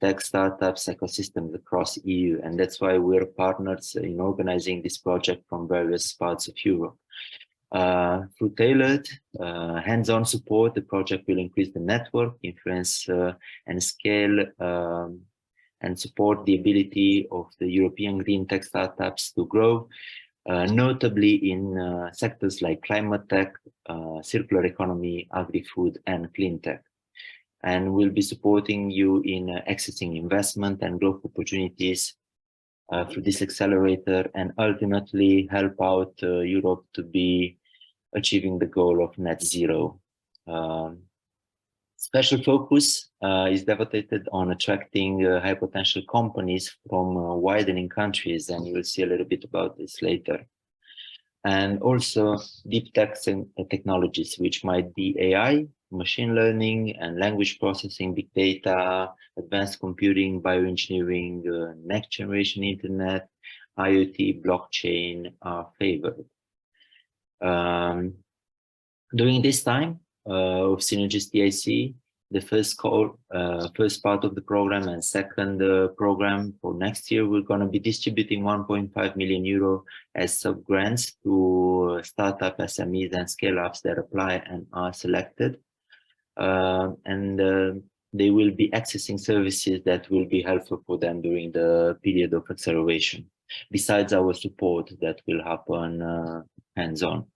tech startups ecosystems across EU, and that's why we're partners in organizing this project from various parts of Europe. Through tailored hands-on support, the project will increase the network, influence and scale and support the ability of the European green tech startups to grow, notably in sectors like climate tech, circular economy, agri-food, and clean tech. And we'll be supporting you in accessing investment and growth opportunities through this accelerator, and ultimately help out Europe to be achieving the goal of net zero. Special focus is devoted on attracting high potential companies from widening countries, and you will see a little bit about this later. And also deep tech technologies, which might be AI, machine learning and language processing, big data, advanced computing, bioengineering, next generation internet, IoT, blockchain are favored. During this time of SynergistEIC, the first part of the program and second program for next year, we're going to be distributing 1.5 million euro as sub-grants to startup SMEs and scale-ups that apply and are selected. They will be accessing services that will be helpful for them during the period of acceleration, besides our support that will happen hands-on.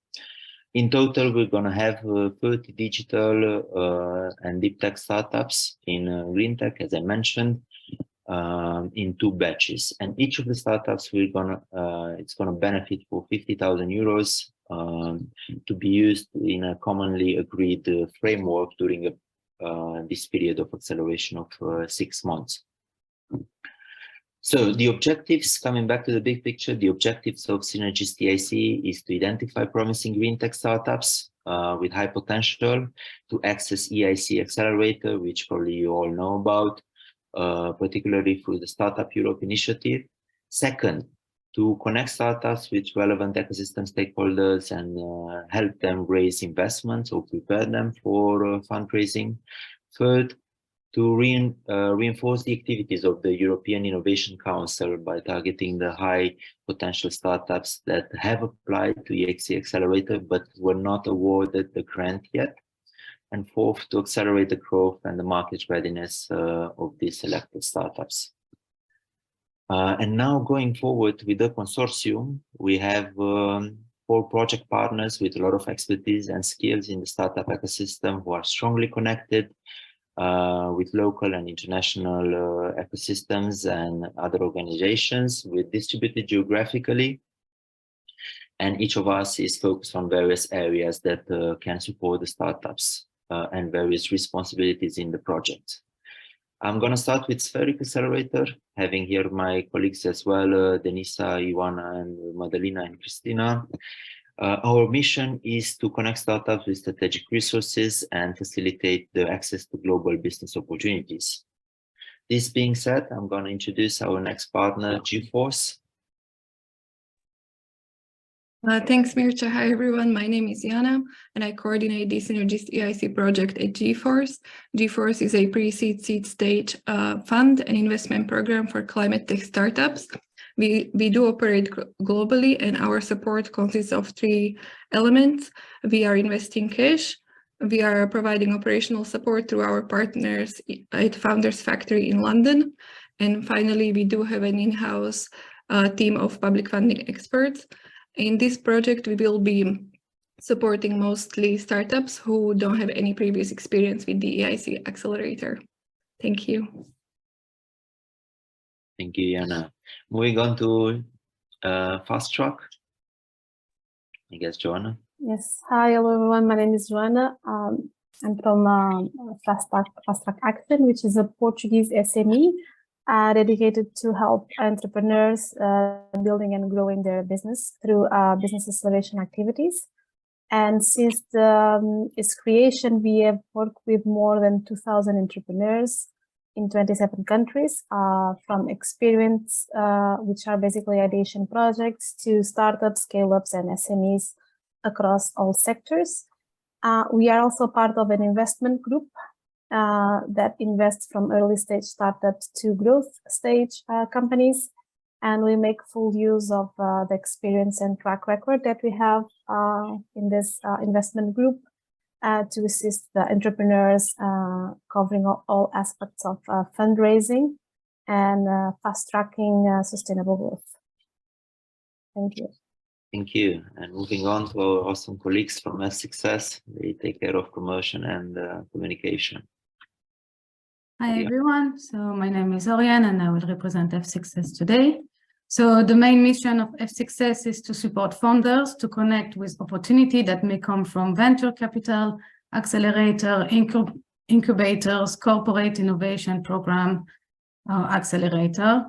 In total, we're going to have 30 digital and deep tech startups in green tech, as I mentioned, in 2 batches. And each of the startups it's going to benefit for 50,000 euros to be used in a commonly agreed framework during this period of acceleration of 6 months. So the objectives, coming back to the big picture, the objectives of SynergistEIC is to identify promising green tech startups with high potential, to access EIC Accelerator, which probably you all know about, particularly through the Startup Europe initiative. Second, to connect startups with relevant ecosystem stakeholders and help them raise investments or prepare them for fundraising. Third, to reinforce the activities of the European Innovation Council by targeting the high potential startups that have applied to EIC Accelerator but were not awarded the grant yet. And fourth, to accelerate the growth and the market readiness of these selected startups. And now going forward with the consortium, we have 4 project partners with a lot of expertise and skills in the startup ecosystem who are strongly connected with local and international ecosystems and other organizations. We're distributed geographically, and each of us is focused on various areas that can support the startups and various responsibilities in the project. I'm going to start with Spheric Accelerator, having here my colleagues as well, Denisa, Ioana, and Madalina and Christina. Our mission is to connect startups with strategic resources and facilitate the access to global business opportunities. This being said, I'm going to introduce our next partner, GForce. Thanks, Mircea. Hi, everyone. My name is Jana, and I coordinate the SynergistEIC project at GForce. GForce is a pre-seed seed stage fund and investment program for climate tech startups. We do operate globally, and our support consists of 3 elements. We are investing cash. We are providing operational support through our partners at Founders Factory in London. And finally, we do have an in-house team of public funding experts. In this project, we will be supporting mostly startups who don't have any previous experience with the EIC Accelerator. Thank you. Thank you, Jana. Moving on to Fast Track. I guess, Joanna. Yes. Hi, hello, everyone. My name is Joanna. I'm from Fast Track Action, which is a Portuguese SME dedicated to help entrepreneurs building and growing their business through business acceleration activities. And since its creation, we have worked with more than 2,000 entrepreneurs in 27 countries, from experiments, which are basically ideation projects, to startups, scale-ups, and SMEs across all sectors. We are also part of an investment group that invests from early stage startups to growth stage companies. And we make full use of the experience and track record that we have in this investment group to assist the entrepreneurs, covering all aspects of fundraising and fast-tracking sustainable growth. Thank you. Thank you. And moving on to our awesome colleagues from F-Success, they take care of promotion and communication. Hi everyone, so my name is Oriane and I will represent F-Success today. So the main mission of F-Success is to support founders to connect with opportunity that may come from venture capital, accelerator, incubators, corporate innovation program, accelerator.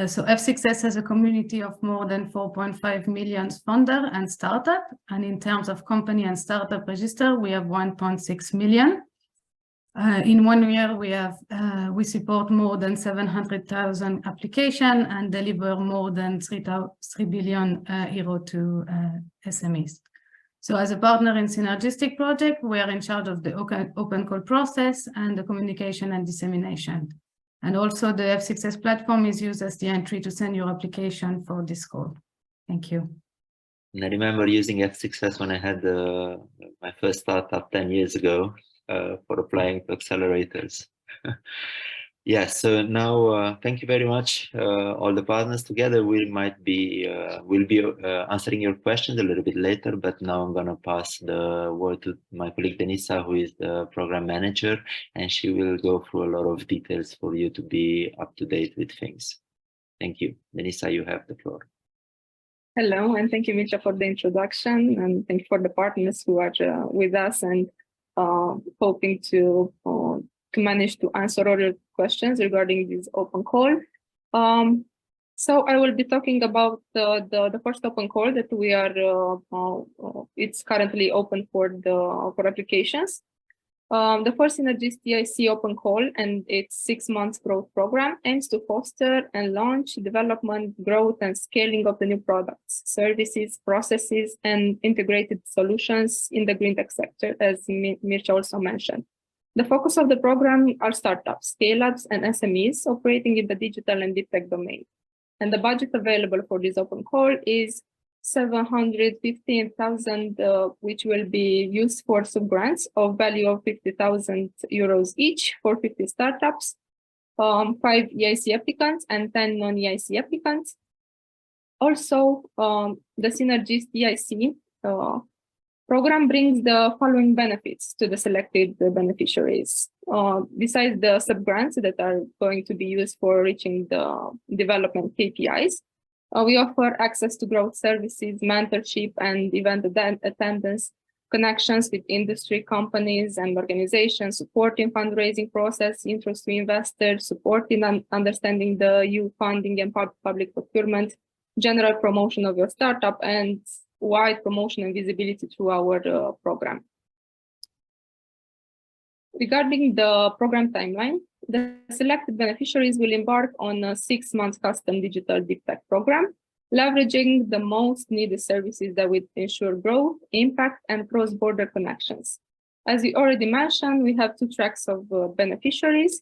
So F-Success has a community of more than 4.5 million founder and startup. And in terms of company and startup register, we have 1.6 million. In 1 year, we support more than 700,000 applications and deliver more than 3 billion euro to SMEs. So as a partner in Synergistic project, we are in charge of the open call process and the communication and dissemination. And also the F-Success platform is used as the entry to send your application for this call. Thank you. And I remember using F-Success when I had my first startup 10 years ago. For applying to accelerators. Yes, so now thank you very much, all the partners. Together we will be answering your questions a little bit later, but now I'm going to pass the word to my colleague Denisa, who is the program manager, and she will go through a lot of details for you to be up to date with things. Thank you. Denisa, you have the floor. Hello, and thank you, Mircea, for the introduction, and thank you for the partners who are with us and hoping to manage to answer all your questions regarding this open call. So I will be talking about the first open call that we are. It's currently open for applications. The first SynergistEIC open call and its 6 months growth program aims to foster and launch development, growth, and scaling of the new products, services, processes, and integrated solutions in the green tech sector, as Mircea also mentioned. The focus of the program are startups, scale-ups, and SMEs operating in the digital and deep tech domain. And the budget available for this open call is 715,000, which will be used for sub-grants of value of 50,000 euros each for 50 startups, 5 EIC applicants, and 10 non-EIC applicants. Also, the SynergistEIC program brings the following benefits to the selected beneficiaries. Besides the sub-grants that are going to be used for reaching the development KPIs, we offer access to growth services, mentorship, and event attendance, connections with industry companies and organizations, support in fundraising process, interest to investors, support in understanding the EU funding and public procurement, general promotion of your startup, and wide promotion and visibility through our program. Regarding the program timeline, the selected beneficiaries will embark on a 6-month custom digital deep tech program, leveraging the most needed services that will ensure growth, impact, and cross-border connections. As we already mentioned, we have 2 tracks of beneficiaries.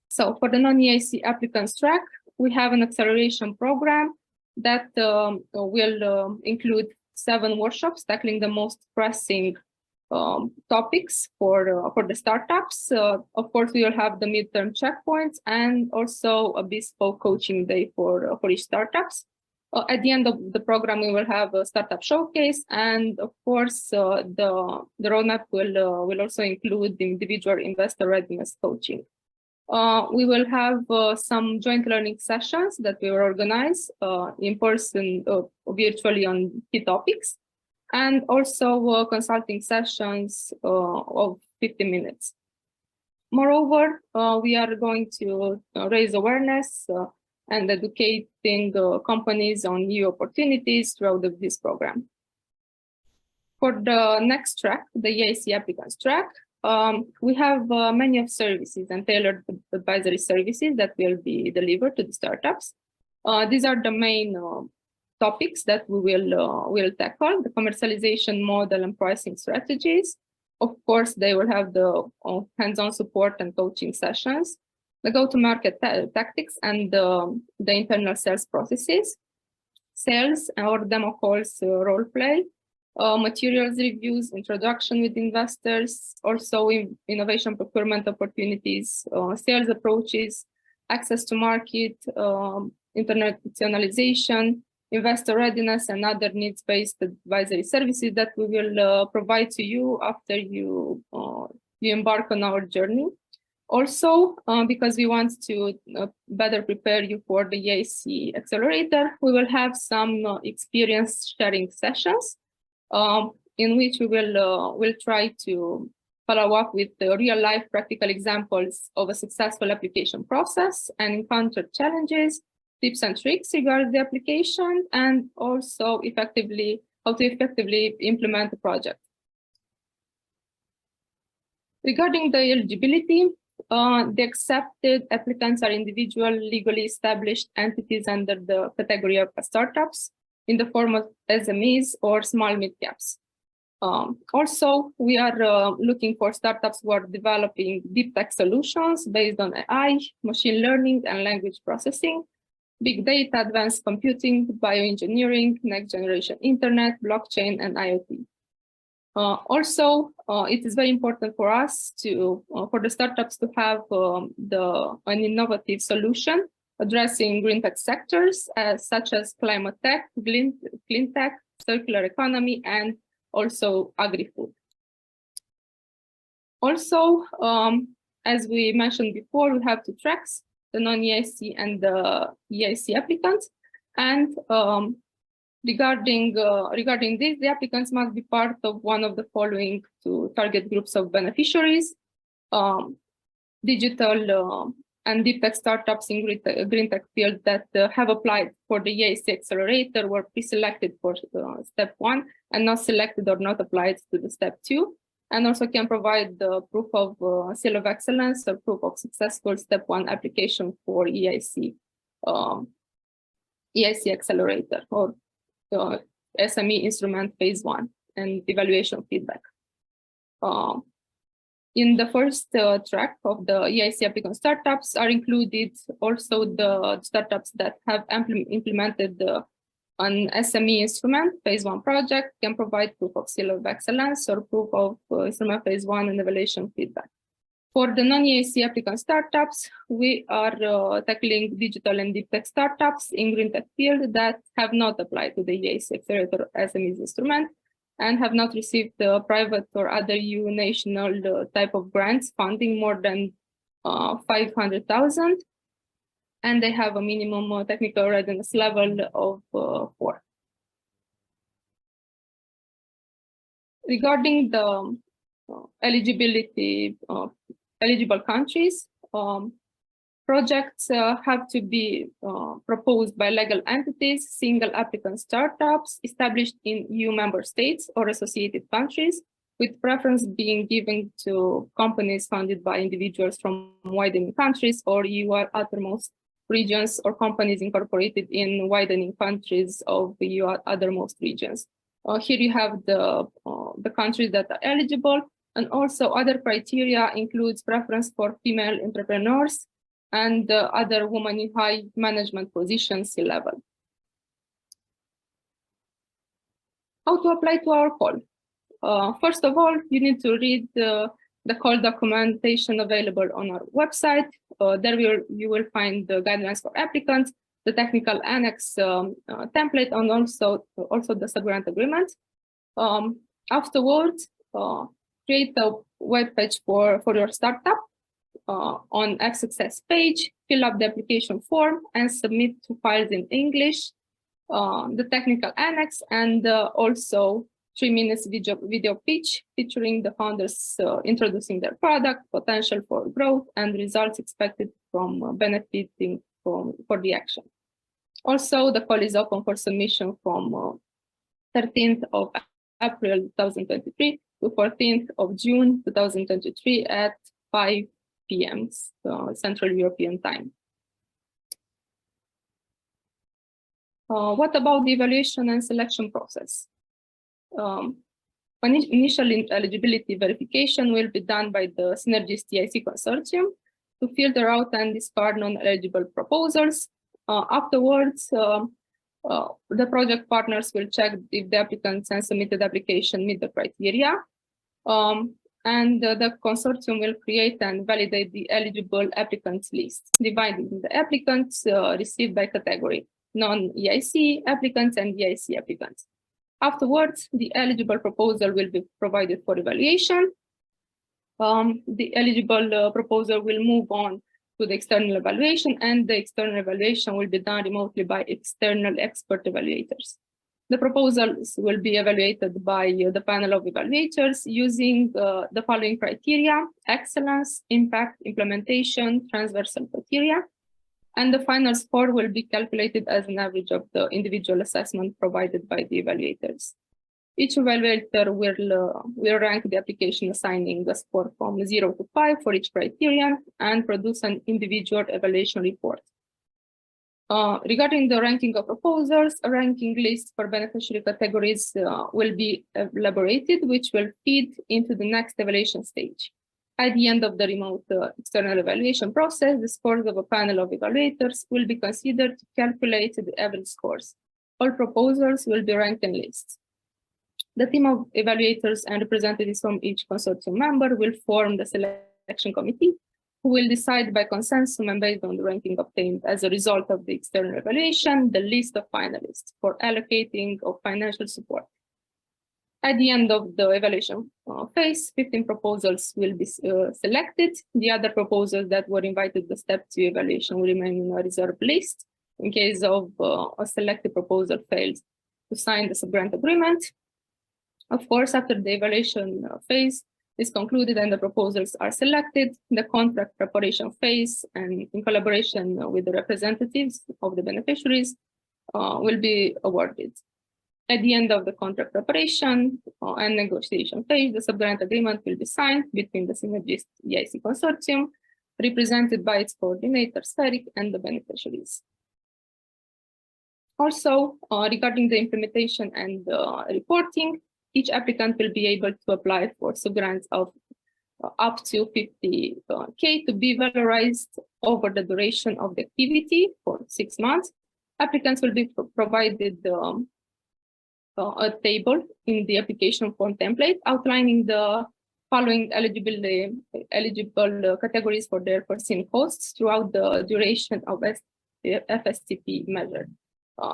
So for the non-EIC applicants track, we have an acceleration program that will include 7 workshops tackling the most pressing topics for the startups. Of course, we will have the midterm checkpoints and also a bespoke coaching day for each startups. At the end of the program, we will have a startup showcase, and of course, the roadmap will also include the individual investor readiness coaching. We will have some joint learning sessions that we will organize in person or virtually on key topics, and also consulting sessions of 50 minutes. Moreover, we are going to raise awareness and educating companies on new opportunities throughout this program. For the next track, the EIC applicants track, we have many of services and tailored advisory services that will be delivered to the startups. These are the main topics that we will tackle: the commercialization model and pricing strategies, Of course, they will have the hands-on support and coaching sessions, the go-to-market tactics, and the internal sales processes, sales or demo calls, role play, materials reviews, introduction with investors, also innovation procurement opportunities, sales approaches, access to market, internationalization, investor readiness, and other needs-based advisory services that we will provide to you after you embark on our journey. Also, because we want to better prepare you for the EIC Accelerator, we will have some experience sharing sessions in which we will try to follow up with the real-life practical examples of a successful application process and encountered challenges, tips and tricks regarding the application, and also how to effectively implement the project. Regarding the eligibility, the accepted applicants are individual legally established entities under the category of startups in the form of SMEs or small mid-caps. Also, we are looking for startups who are developing deep tech solutions based on AI, machine learning, and language processing, big data, advanced computing, bioengineering, next generation internet, blockchain, and IoT. Also, it is very important for us for the startups to have an innovative solution addressing green tech sectors such as climate tech, clean tech, circular economy, and also agri-food. Also, as we mentioned before, we have 2 tracks, the non-EIC and the EIC applicants. And regarding this, the applicants must be part of one of the following 2 target groups of beneficiaries: digital and deep tech startups in green tech field that have applied for the EIC Accelerator, were pre-selected for step 1 and not selected or not applied to the step 2, and also can provide the proof of seal of excellence or proof of successful step 1 application for EIC Accelerator or SME instrument phase 1 and evaluation feedback. In the first track of the EIC applicant startups are included also the startups that have implemented an SME instrument phase 1 project, can provide proof of seal of excellence or proof of instrument phase 1 and evaluation feedback. For the non-EIC applicant startups, we are tackling digital and deep tech startups in green tech field that have not applied to the EIC Accelerator SMEs instrument and have not received the private or other EU national type of grants funding more than 500,000, and they have a minimum technical readiness level of 4. Regarding the eligible countries, projects have to be proposed by legal entities, single applicant startups established in EU member states or associated countries, with preference being given to companies funded by individuals from widening countries or EU outermost regions, or companies incorporated in widening countries of the EU outermost regions. Here you have the countries that are eligible, and also other criteria includes preference for female entrepreneurs and other women in high management positions, C-level. How to apply to our call? First of all, you need to read the call documentation available on our website. There you will find the guidelines for applicants, the technical annex template, and also the sub-grant agreement. Afterwards, create a web page for your startup. On F-Success page, fill up the application form and submit 2 files in English, the technical annex, and also 3 minutes video pitch featuring the founders introducing their product, potential for growth, and results expected from benefiting for the action. Also, the call is open for submission from 13th of April 2023 to 14th of June 2023 at 5 p.m. Central European Time. What about the evaluation and selection process? Initial eligibility verification will be done by the SynergistEIC Consortium to filter out and discard non-eligible proposals. Afterwards, the project partners will check if the applicants and submitted application meet the criteria. And the consortium will create and validate the eligible applicants list, dividing the applicants received by category: non-EIC applicants and EIC applicants. Afterwards, the eligible proposal will be provided for evaluation. The eligible proposal will move on to the external evaluation, and the external evaluation will be done remotely by external expert evaluators. The proposals will be evaluated by the panel of evaluators using the following criteria: excellence, impact, implementation, transversal criteria. And the final score will be calculated as an average of the individual assessment provided by the evaluators. Each evaluator will rank the application, assigning a score from 0 to 5 for each criterion, and produce an individual evaluation report. Regarding the ranking of proposals, a ranking list for beneficiary categories will be elaborated, which will feed into the next evaluation stage. At the end of the remote external evaluation process, the scores of a panel of evaluators will be considered to calculate the average scores. All proposals will be ranked in lists. The team of evaluators and representatives from each consortium member will form the selection committee, who will decide by consensus and based on the ranking obtained as a result of the external evaluation, the list of finalists for allocating of financial support. At the end of the evaluation phase, 15 proposals will be selected. The other proposals that were invited to the step 2 evaluation will remain in a reserve list in case of a selected proposal fails to sign the subgrant agreement. Of course, after the evaluation phase is concluded and the proposals are selected, the contract preparation phase, and in collaboration with the representatives of the beneficiaries, will be awarded. At the end of the contract preparation and negotiation phase, the subgrant agreement will be signed between the SynergistEIC Consortium, represented by its coordinator, SynergistEIC, and the beneficiaries. Also, regarding the implementation and reporting, each applicant will be able to apply for subgrants of up to 50K to be valorized over the duration of the activity for 6 months. Applicants will be provided a table in the application form template outlining the following eligible categories for their foreseen costs throughout the duration of FSTP measure.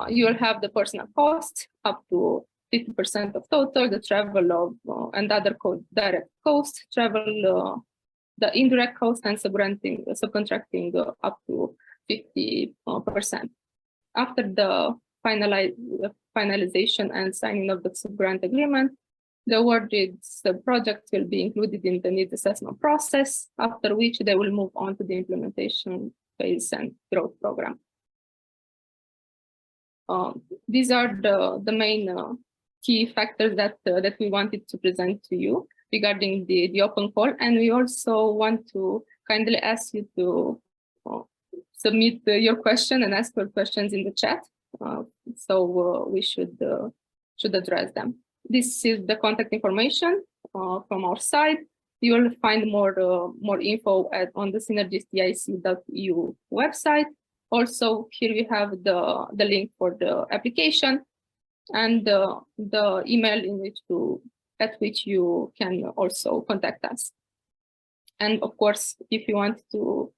You will have the personal cost up to 50% of total, the travel of and other direct costs, travel, the indirect cost, and subcontracting up to 50%. After the finalization and signing of the subgrant agreement, the awarded project will be included in the needs assessment process, after which they will move on to the implementation phase and growth program. These are the main key factors that we wanted to present to you regarding the open call, and we also want to kindly ask you to submit your question and ask your questions in the chat. So we should address them. This is the contact information from our side. You will find more info on the synergisteic.eu website. Also, here we have the link for the application and the email at which you can also contact us. And of course, if you want to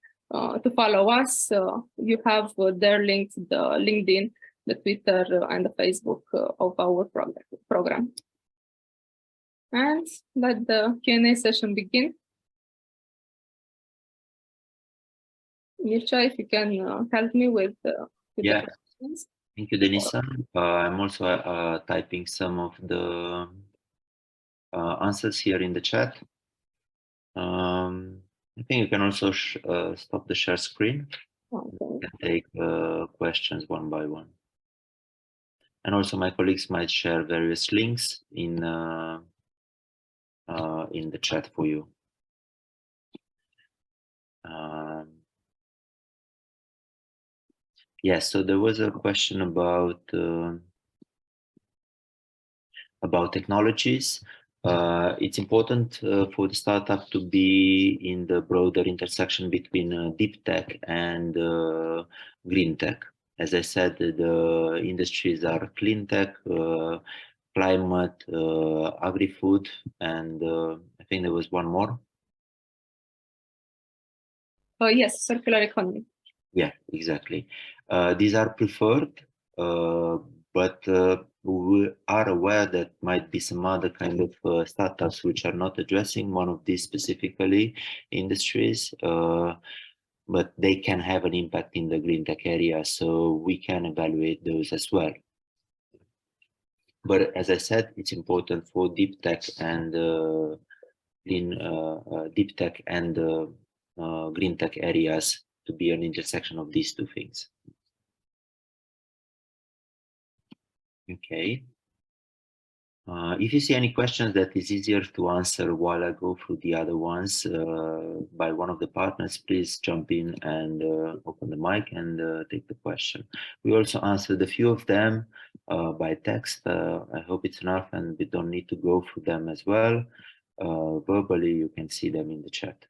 follow us, you have their links, the LinkedIn, the Twitter, and the Facebook of our program. And let the Q&A session begin. Mircea, if you can help me with the questions. Thank you, Denisa. I'm also typing some of the answers here in the chat. I think you can also stop the share screen. Okay. And take questions one by one. And also my colleagues might share various links in the chat for you. Yes, so there was a question about technologies. It's important for the startup to be in the broader intersection between deep tech and green tech. As I said, the industries are clean tech, climate, agri-food, and I think there was one more. Yes, circular economy. Yeah, exactly. These are preferred, but we are aware that might be some other kind of startups which are not addressing one of these specifically industries, but they can have an impact in the green tech area, so we can evaluate those as well. But as I said, it's important for deep tech and deep tech and green tech areas to be an intersection of these two things. Okay. If you see any questions that is easier to answer while I go through the other ones by one of the partners, please jump in and open the mic and take the question. We also answered a few of them by text. I hope it's enough and we don't need to go through them as well. Verbally, you can see them in the chat.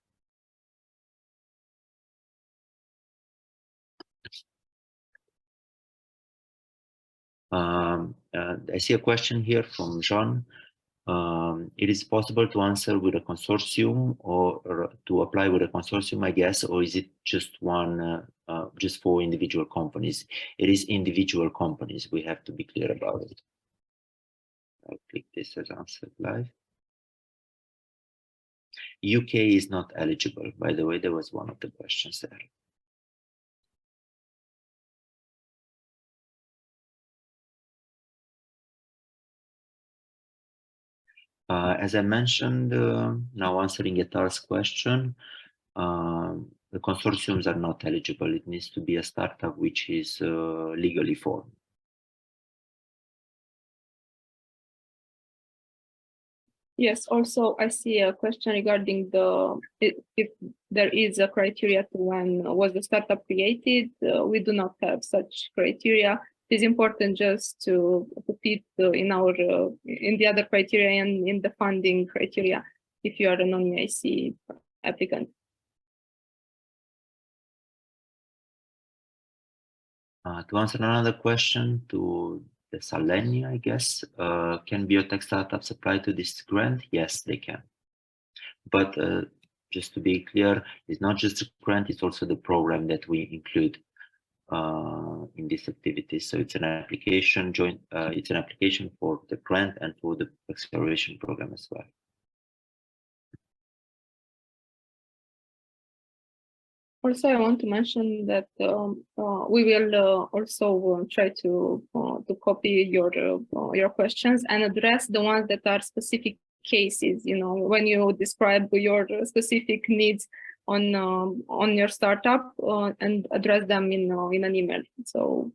I see a question here from Jean. It is possible to answer with a consortium or to apply with a consortium, I guess, or is it just one, just for individual companies? It is individual companies. We have to be clear about it. I'll click this as answered live. UK is not eligible. By the way, there was one of the questions there. As I mentioned, now answering Etar's question, the consortiums are not eligible. It needs to be a startup which is legally formed. Yes, also I see a question regarding if there is a criteria to when was the startup created. We do not have such criteria. It is important just to fit in the other criteria and in the funding criteria if you are a non-EIC applicant. To answer another question to the Saleni, I guess, can biotech startups apply to this grant? Yes, they can. But just to be clear, it's not just a grant, it's also the program that we include in this activity. So it's an application it's an application for the grant and for the acceleration program as well. Also, I want to mention that we will also try to copy your questions and address the ones that are specific cases. You know, when you describe your specific needs on your startup and address them in an email. So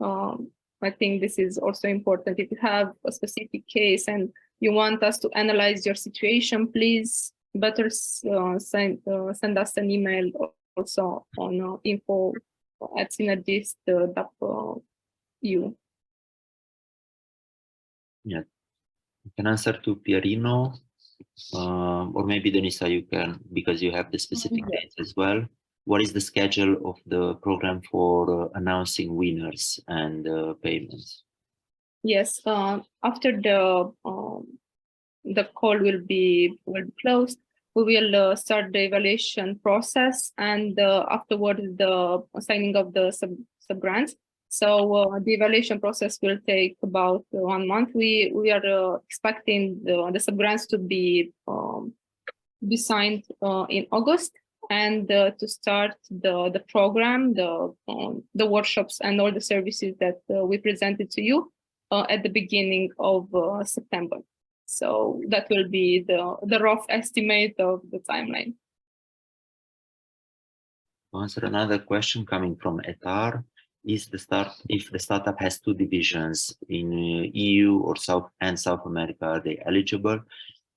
I think this is also important. If you have a specific case and you want us to analyze your situation, please better send us an email also on info@synergist.eu. Yeah, you can answer to Pierino, or maybe Denisa, you can, because you have the specific dates as well. What is the schedule of the program for announcing winners and payments? Yes, after the call will be closed, we will start the evaluation process and afterwards the signing of the sub grants. So the evaluation process will take about 1 month. We are expecting the sub grants to be signed in August, and to start the program, the workshops and all the services that we presented to you at the beginning of September. So that will be the rough estimate of the timeline. To answer another question coming from Etar, if the startup has 2 divisions in EU or South America, are they eligible?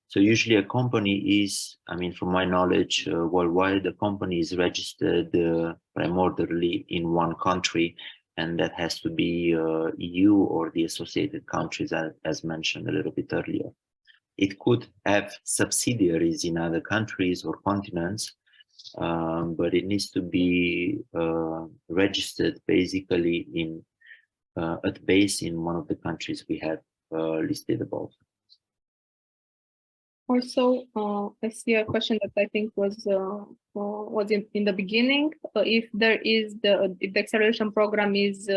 So usually a company is, I mean, from my knowledge, worldwide, the company is registered primordially in one country, and that has to be EU or the associated countries, as mentioned a little bit earlier. it could have subsidiaries in other countries or continents, but it needs to be registered basically in at base in one of the countries we have listed above. Also, I see a question that I think was in the beginning. If the acceleration program is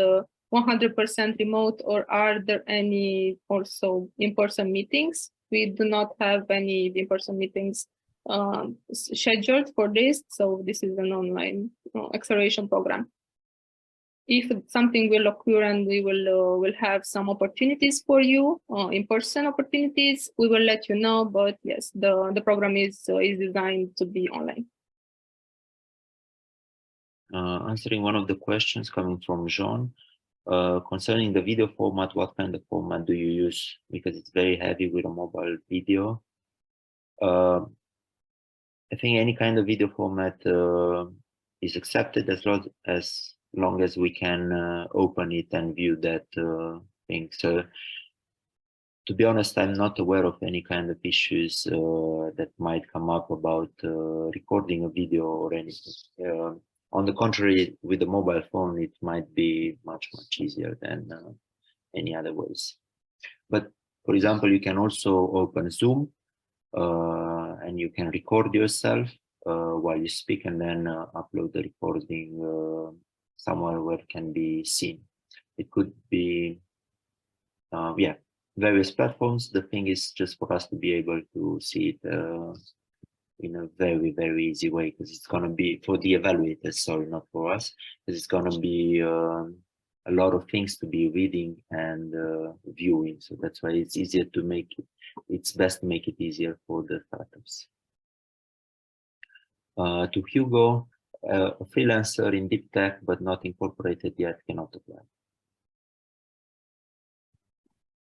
100% remote, or are there any also in-person meetings? We do not have any in-person meetings scheduled for this, so this is an online acceleration program. If something will occur and we will have some opportunities for you, in-person opportunities, we will let you know. But yes, the program is designed to be online. Answering one of the questions coming from Jean, concerning the video format, what kind of format do you use? Because it's very heavy with a mobile video. I think any kind of video format is accepted as long as we can open it and view that thing. So, to be honest, I'm not aware of any kind of issues that might come up about recording a video or anything. On the contrary, with the mobile phone, it might be much easier than any other ways. But for example, you can also open Zoom and you can record yourself while you speak, and then upload the recording somewhere where it can be seen. It could be, various platforms. The thing is just for us to be able to see it in a very easy way, because it's going to be for the evaluators, sorry, not for us, because it's going to be a lot of things to be reading and viewing. So that's why it's easier to make it, it's best to make it easier for the startups. To Hugo, a freelancer in deep tech but not incorporated yet cannot apply.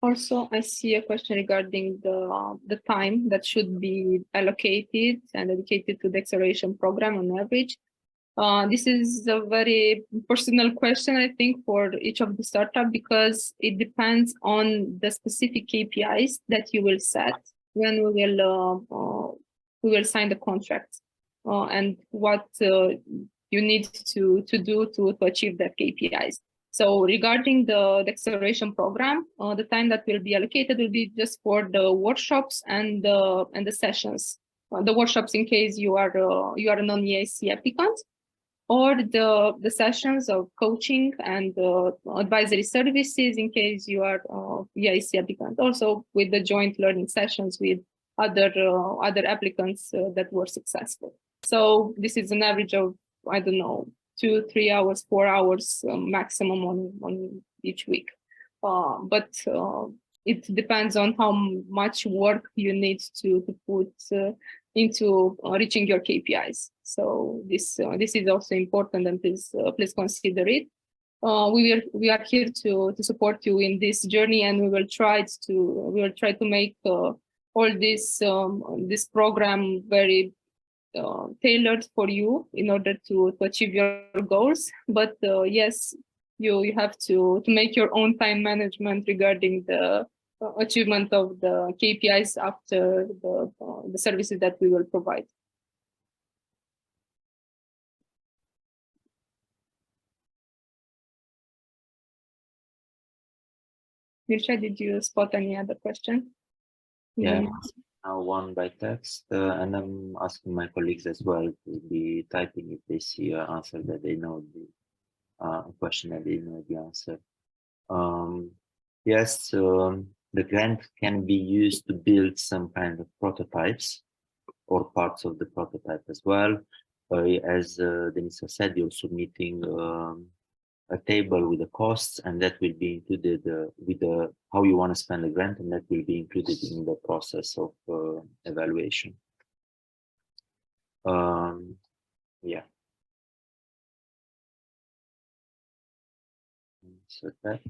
Also, I see a question regarding the time that should be allocated and dedicated to the acceleration program on average. This is a very personal question, I think, for each of the startup, because it depends on the specific KPIs that you will set when we will sign the contract, and what you need to do to achieve that KPIs. So regarding the acceleration program, the time that will be allocated will be just for the workshops and the sessions. The workshops in case you are a non-EIC applicant, or the sessions of coaching and advisory services in case you are EIC applicant. Also with the joint learning sessions with other applicants that were successful. So this is an average of, I don't know, 2, 3 hours, 4 hours maximum on each week. But it depends on how much work you need to put into reaching your KPIs. So this is also important, and please consider it. We are here to support you in this journey, and we will try to make all this program very tailored for you in order to achieve your goals. But yes, you have to make your own time management regarding the achievement of the KPIs after the services that we will provide. Mircea, did you spot any other question? Yeah, now one by text, and I'm asking my colleagues as well to be typing if they see an answer that they know, a question that they know the answer. Yes, the grant can be used to build some kind of prototypes or parts of the prototype as well. As Denisa said, you're submitting a table with the costs, and that will be included with how you want to spend the grant, and that will be included in the process of evaluation. Yeah. So that.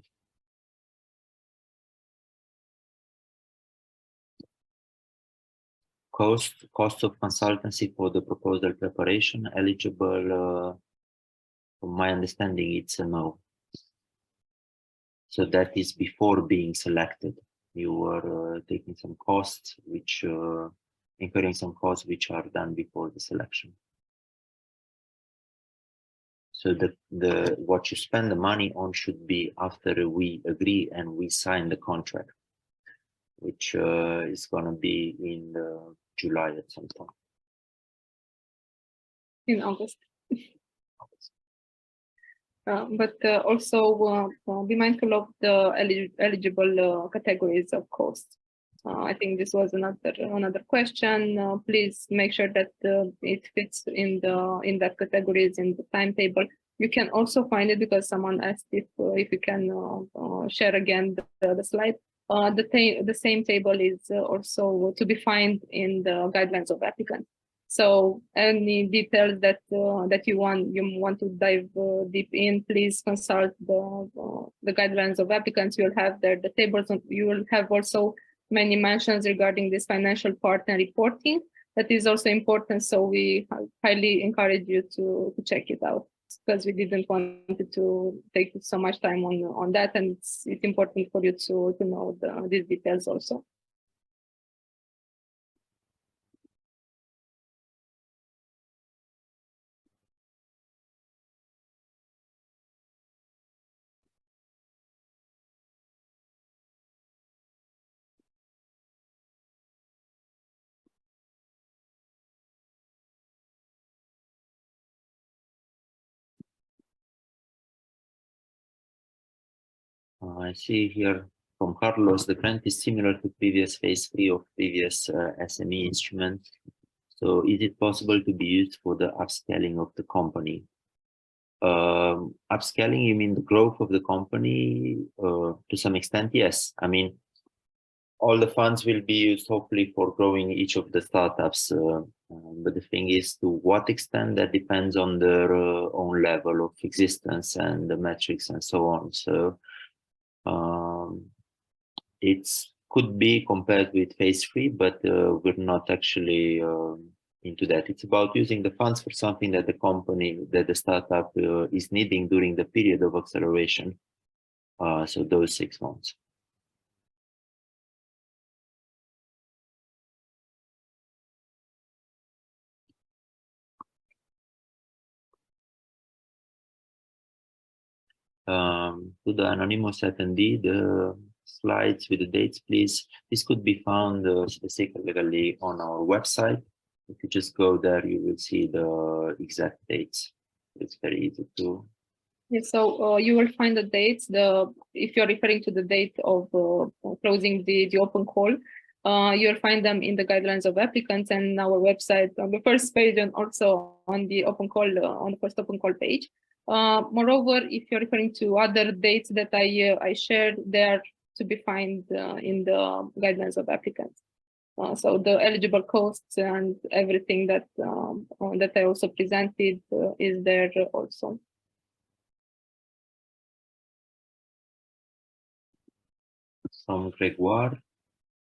Cost of consultancy for the proposal preparation eligible. From my understanding, it's a no. So that is before being selected. you were taking some costs, which incurring some costs which are done before the selection. So the what you spend the money on should be after we agree and we sign the contract, which is going to be in July at some point. In August. But also be mindful of the eligible categories of costs. I think this was another question. Please make sure that it fits in that categories in the timetable. You can also find it because someone asked if you can share again the slide. The same table is also to be found in the guidelines of applicants. So any details that you want to dive deep in, please consult the guidelines of applicants. You'll have there the tables. You will have also many mentions regarding this financial partner reporting. That is also important. So we highly encourage you to check it out, because we didn't want to take so much time on that, and it's important for you to know these details also. I see here from Carlos, the grant is similar to previous phase 3 of previous SME instruments. So is it possible to be used for the upscaling of the company? Upscaling, you mean the growth of the company? To some extent, yes. I mean, all the funds will be used hopefully for growing each of the startups. But the thing is, to what extent, that depends on their own level of existence and the metrics and so on. So it could be compared with phase 3, but we're not actually into that. It's about using the funds for something that the company, that the startup is needing during the period of acceleration. So those 6 months. To the anonymous attendee, the slides with the dates, please. This could be found specifically on our website. If you just go there, you will see the exact dates. It's very easy to. Yeah, so you will find the dates. If you're referring to the date of closing the open call, you'll find them in the guidelines of applicants and our website on the first page, and also on the open call on the first open call page. Moreover, if you're referring to other dates that I shared, they are to be found in the guidelines of applicants. So the eligible costs and everything that that I also presented is there also. From Gregoire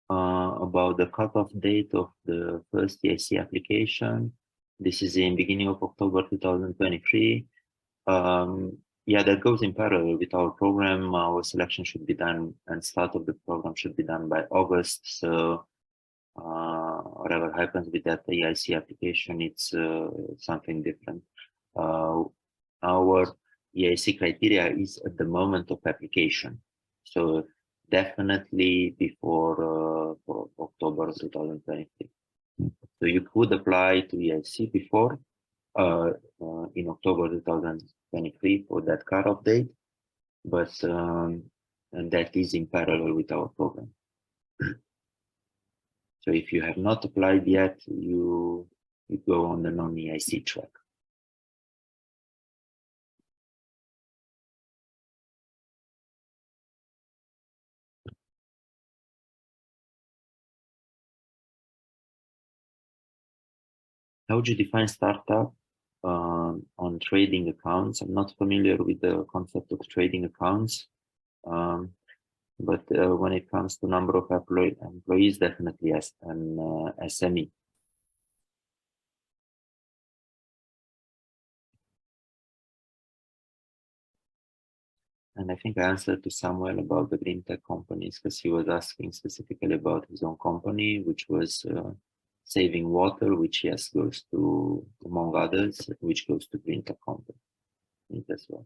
about the cutoff date of the first EIC application. This is in beginning of October 2023. Yeah, that goes in parallel with our program. Our selection should be done and start of the program should be done by August. So whatever happens with that EIC application, it's something different. Our EIC criteria is at the moment of application. So definitely before October 2023. So you could apply to EIC before in October 2023 for that cutoff date, but and that is in parallel with our program. So if you have not applied yet, you go on the non-EIC track. How would you define startup on trading accounts? I'm not familiar with the concept of trading accounts, but when it comes to number of employees, definitely as an SME. And I think I answered to Samuel about the green tech companies because he was asking specifically about his own company, which was saving water, which yes goes to, among others, which goes to green tech company as well.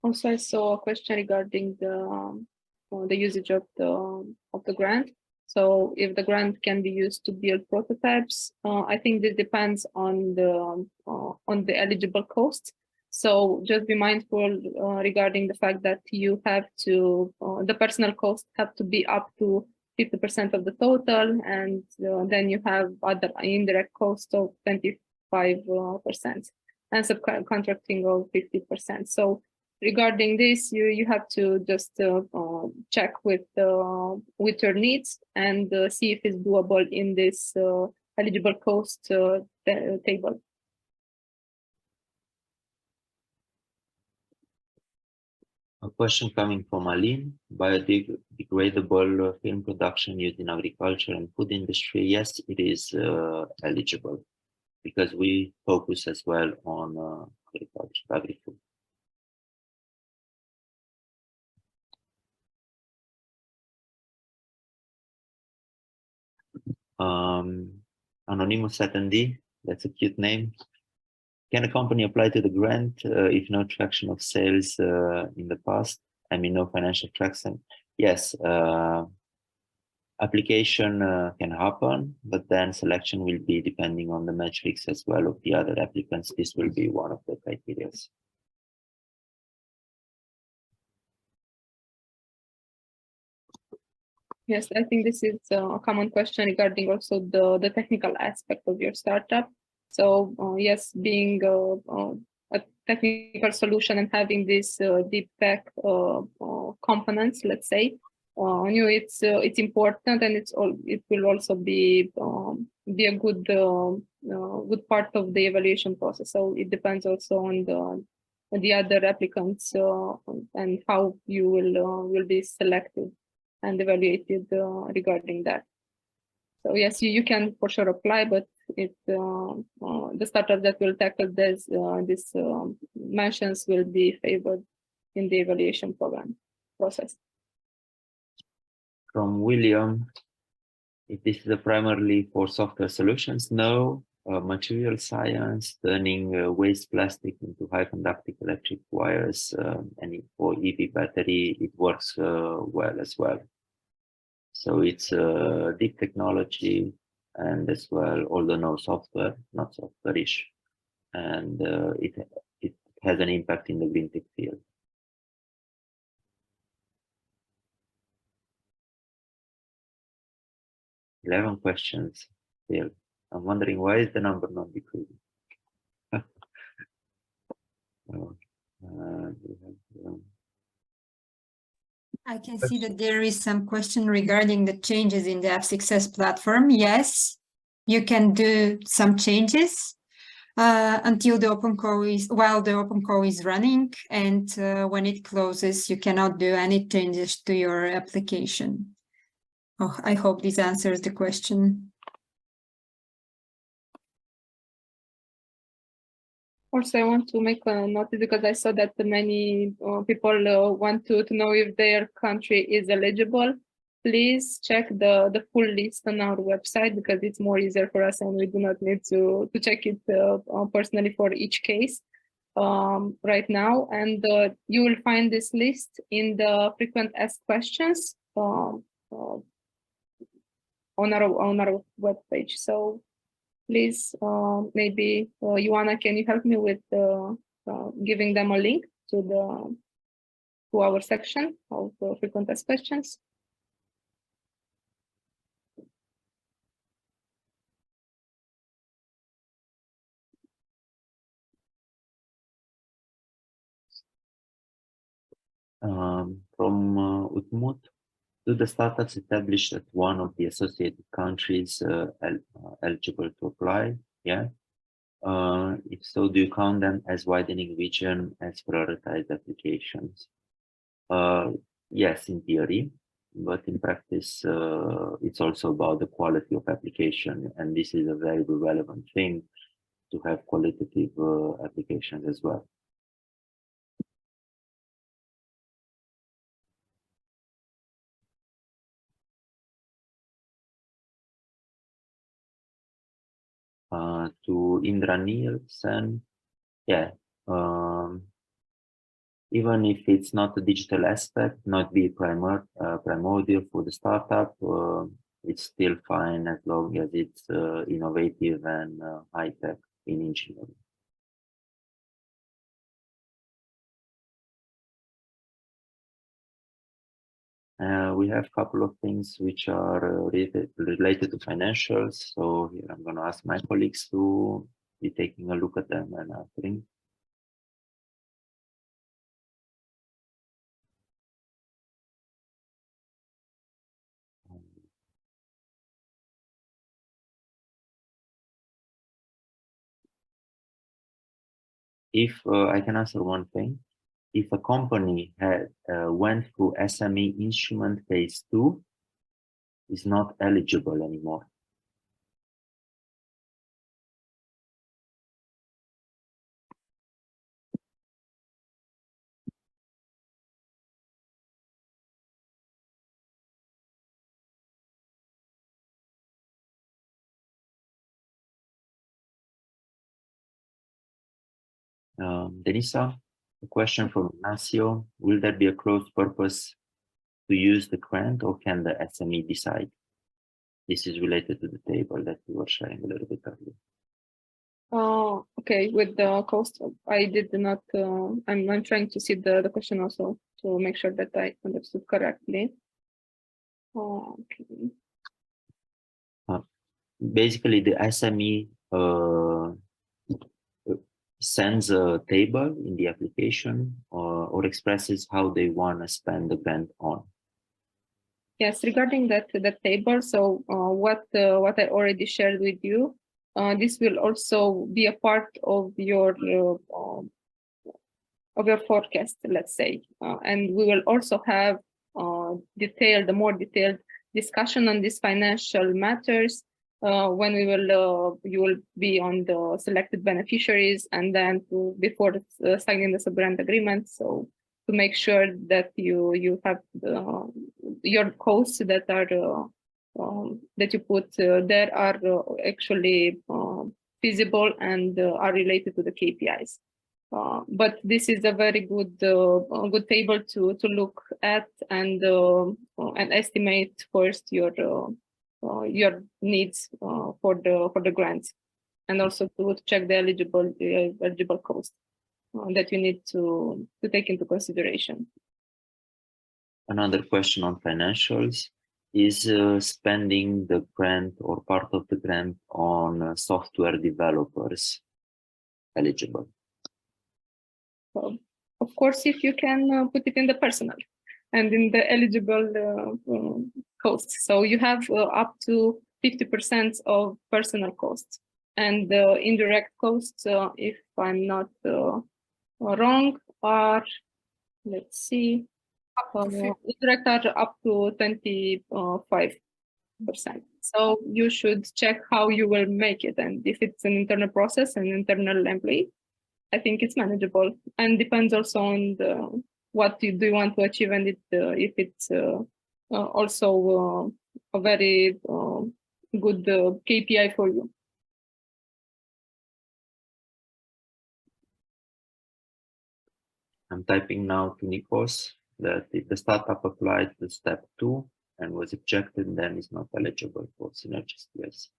Also, I saw a question regarding the usage of the grant. So, if the grant can be used to build prototypes, I think this depends on the eligible costs. So, just be mindful regarding the fact that you have to the personal costs have to be up to 50% of the total, and then you have other indirect costs of 25% and subcontracting of 50%. So, regarding this, you have to just check with your needs and see if it's doable in this eligible cost table. A question coming from Aline: biodegradable film production used in agriculture and food industry. Yes, it is eligible because we focus as well on agriculture, agri-food. Anonymous attendee, that's a cute name. Can a company apply to the grant if no traction of sales in the past? I mean, no financial traction. Yes, application can happen, but then selection will be depending on the metrics as well of the other applicants. This will be one of the criteria. Yes, I think this is a common question regarding also the technical aspect of your startup. So yes, being a technical solution and having these deep tech components, let's say, on you, it's important, and it will also be a good good part of the evaluation process. So it depends also on the other applicants and how you will be selected and evaluated regarding that. So yes, you can for sure apply, but the startup that will tackle this mentions will be favored in the evaluation program process. From William: if this is primarily for software solutions, no. Material science, turning waste plastic into high conductive electric wires, and for EV battery, it works well as well. So it's deep technology and as well, although no software, not software-ish, and it has an impact in the green tech field. $11 questions still. I'm wondering why is the number not decreasing? I can see that there is some question regarding the changes in the F6S platform. Yes, you can do some changes until the open call is, while the open call is running, and when it closes, you cannot do any changes to your application. Oh, I hope this answers the question. Also, I want to make a notice because I saw that many people want to know if their country is eligible. Please check the full list on our website because it's more easier for us and we do not need to check it personally for each case right now. And you will find this list in the frequent asked questions on our webpage. So please, maybe Ioana, can you help me with giving them a link to our section of frequent asked questions? From Utmut: do the startups established at one of the associated countries eligible to apply? Yeah. If so, do you count them as widening region as prioritized applications? Yes, in theory, but in practice, it's also about the quality of application, and this is a very relevant thing to have qualitative applications as well. To Indra Nielsen, yeah, even if it's not a digital aspect, not be primordial for the startup, it's still fine as long as it's innovative and high tech in engineering. We have a couple of things which are related to financials. So here I'm going to ask my colleagues to be taking a look at them and answering. If I can answer one thing, if a company had went through SME instrument phase 2, is not eligible anymore. Denisa, a question from Ignacio. Will there be a closed purpose to use the grant, or can the SME decide? This is related to the table that we were sharing a little bit earlier. Okay, with the cost, I did not, I'm trying to see the question also to make sure that I understood correctly. Okay. Basically, the SME sends a table in the application or expresses how they want to spend the grant on. Yes, regarding that table, so what I already shared with you, this will also be a part of your forecast, let's say, and we will also have more detailed discussion on these financial matters when you will be on the selected beneficiaries, and then before signing the sub-grant agreement. So to make sure that you have your costs that are that you put there are actually feasible and are related to the KPIs. But this is a very good table to look at and estimate first your needs for the grants, and also to check the eligible cost that you need to take into consideration. Another question on financials is spending the grant or part of the grant on software developers eligible? Of course, if you can put it in the personal and in the eligible costs. So you have up to 50% of personal costs, and the indirect costs, if I'm not wrong, are, let's see, indirect are up to 25%. So you should check how you will make it, and if it's an internal process, an internal employee, I think it's manageable, and depends also on what do you want to achieve, and if it's also a very good KPI for you. I'm typing now to Nikos that if the startup applied to step 2 and was rejected, then is not eligible for SynergistEIC.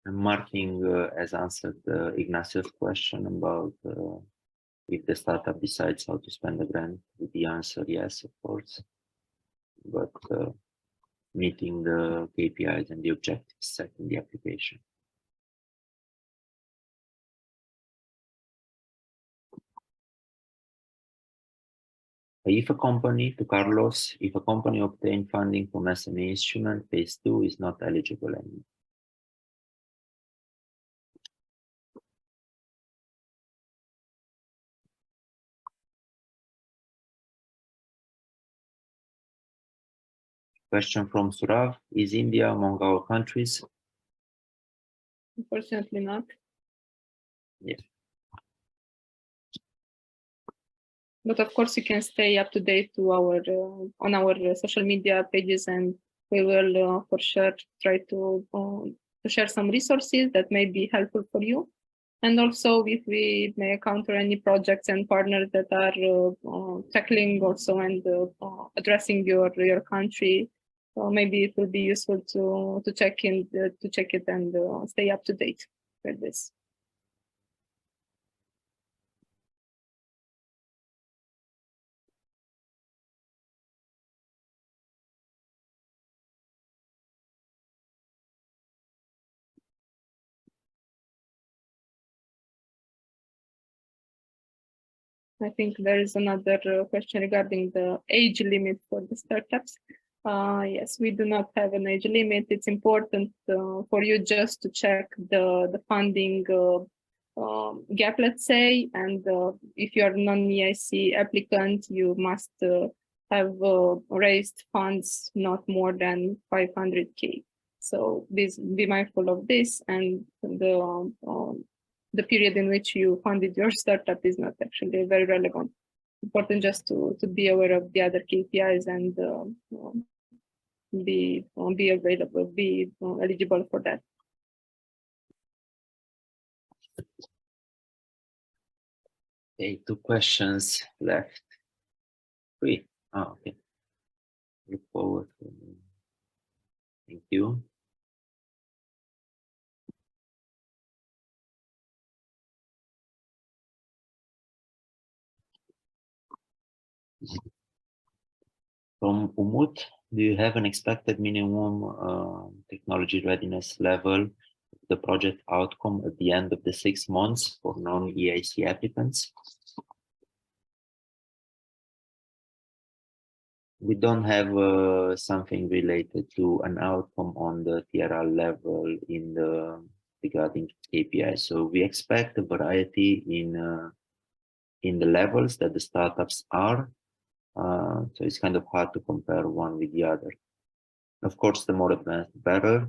I'm marking as answered Ignacio's question about if the startup decides how to spend the grant, with the answer yes, of course, but meeting the KPIs and the objectives set in the application. If a company, to Carlos, if a company obtained funding from SME instrument, phase 2 is not eligible anymore. Question from Surav, is India among our countries? Unfortunately not. Yes. But of course, you can stay up to date to our on our social media pages, and we will for sure try to share some resources that may be helpful for you. And also, if we may encounter any projects and partners that are tackling also and addressing your country, maybe it will be useful to check it and stay up to date with this. I think there is another question regarding the age limit for the startups. Yes, we do not have an age limit. It's important for you just to check the funding gap, let's say, and if you are non-EIC applicant, you must have raised funds not more than 500K. So be mindful of this, and the period in which you funded your startup is not actually very relevant. Important just to be aware of the other KPIs and be available, be eligible for that. Okay, 2 questions left. 3. Oh, okay. Look forward to them. Thank you. From Umut, do you have an expected minimum technology readiness level, the project outcome at the end of the 6 months for non-EIC applicants? We don't have something related to an outcome on the TRL level in the regarding KPI. So we expect a variety in the levels that the startups are. So it's kind of hard to compare one with the other. Of course, the more advanced, the better.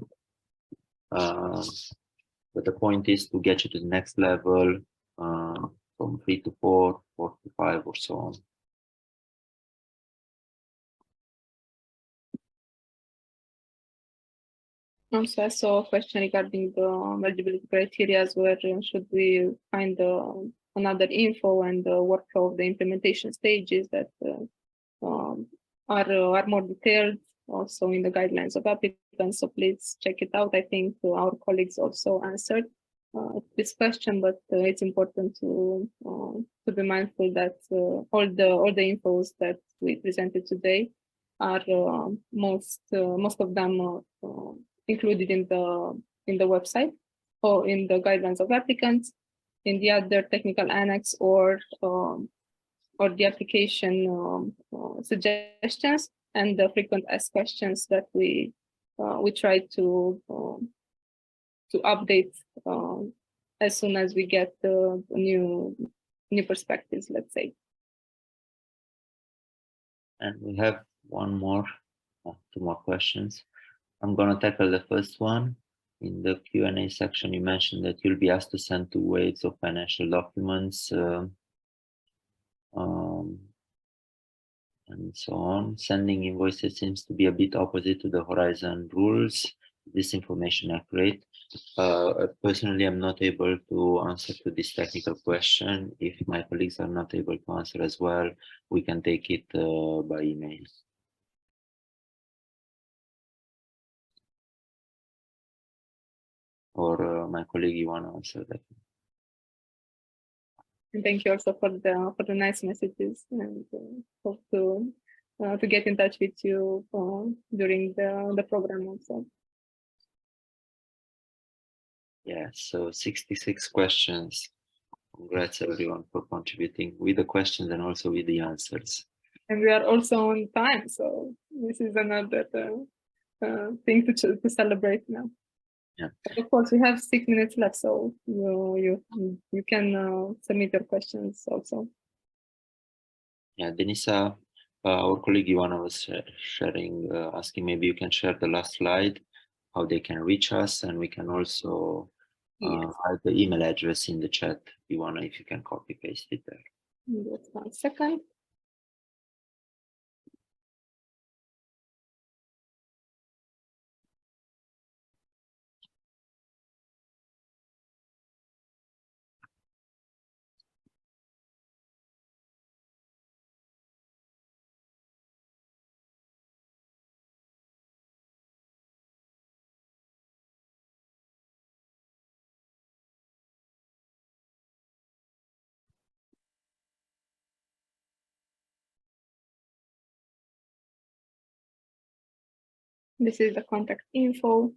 But the point is to get you to the next level from 3 to 4, 4 to 5, or so on. Also, I saw a question regarding the eligibility criteria, where should we find another info and the workflow of the implementation stages that are more detailed also in the guidelines of applicants. So please check it out. I think our colleagues also answered this question, but it's important to be mindful that all the infos that we presented today are most of them included in the website or in the guidelines of applicants, in the other technical annex, or the application suggestions and the frequent asked questions that we try to update as soon as we get the new perspectives, let's say. And we have two more questions. I'm going to tackle the first one. In the Q&A section, you mentioned that you'll be asked to send 2 waves of financial documents and so on. Sending invoices seems to be a bit opposite to the Horizon rules. Is this information accurate? Personally, I'm not able to answer to this technical question. If my colleagues are not able to answer as well, we can take it by email. Or my colleague, you want to answer that? And thank you also for the nice messages, and hope to get in touch with you during the program also. Yeah, so 66 questions. Congrats everyone for contributing with the questions and also with the answers. And we are also on time, so this is another thing to celebrate now. Yeah. But of course, we have 6 minutes left, so you can submit your questions also. Yeah, Denisa, our colleague Ivana was sharing, asking maybe you can share the last slide, how they can reach us, and we can also add the email address in the chat. Ivana, if you can copy paste it there. Just 1 second. This is the contact info,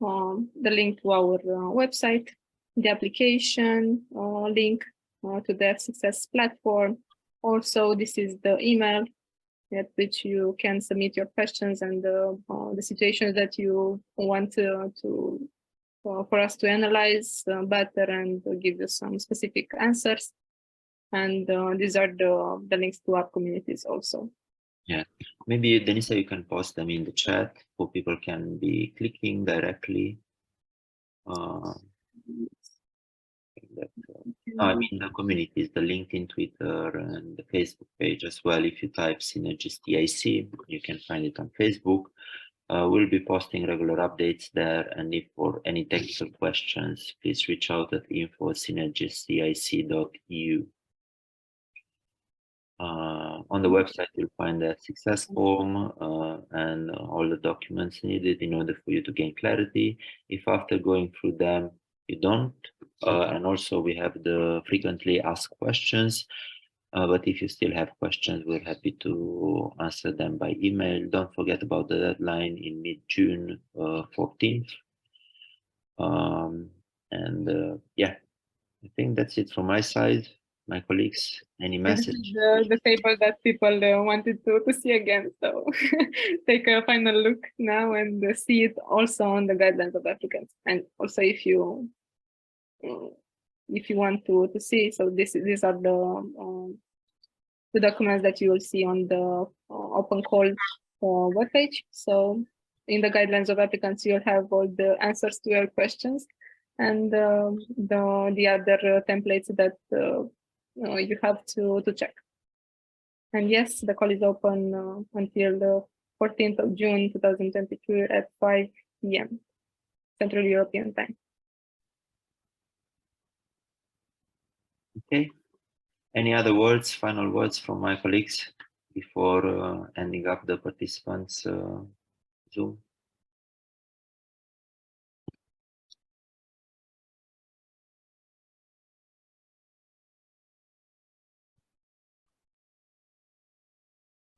the link to our website, the application link to the Success platform. Also, this is the email at which you can submit your questions and the situations that you want for us to analyze better and give you some specific answers. And these are the links to our communities also. Yeah, maybe Denisa, you can post them in the chat so people can be clicking directly. I mean the communities, the LinkedIn, Twitter, and the Facebook page as well. If you type SynergistEIC, you can find it on Facebook. We'll be posting regular updates there, and if for any technical questions, please reach out at info@synergisteic.eu. On the website, you'll find the success form and all the documents needed in order for you to gain clarity. If after going through them, you don't, and also we have the frequently asked questions, but if you still have questions, we're happy to answer them by email. Don't forget about the deadline in mid-June 14th. Yeah, I think that's it from my side. My colleagues, any message? The table that people wanted to see again. So take a final look now and see it also on the guidelines of applicants. And also if you want to see, so these are the documents that you will see on the open call webpage. So in the guidelines of applicants, you'll have all the answers to your questions and the other templates that you have to check. And yes, the call is open until the 14th of June 2022 at 5 p.m. Central European Time. Okay. Any other words, final words from my colleagues before ending up the participants Zoom?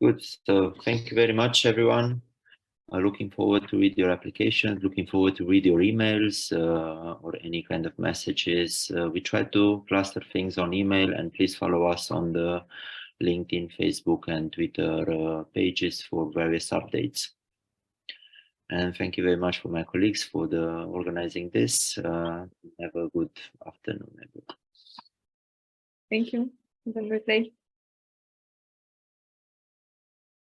Good. So thank you very much, everyone. Looking forward to read your applications, looking forward to read your emails or any kind of messages. We try to cluster things on email, and please follow us on the LinkedIn, Facebook, and Twitter pages for various updates. And thank you very much for my colleagues for organizing this. Have a good afternoon, everyone. Thank you. Have a good day.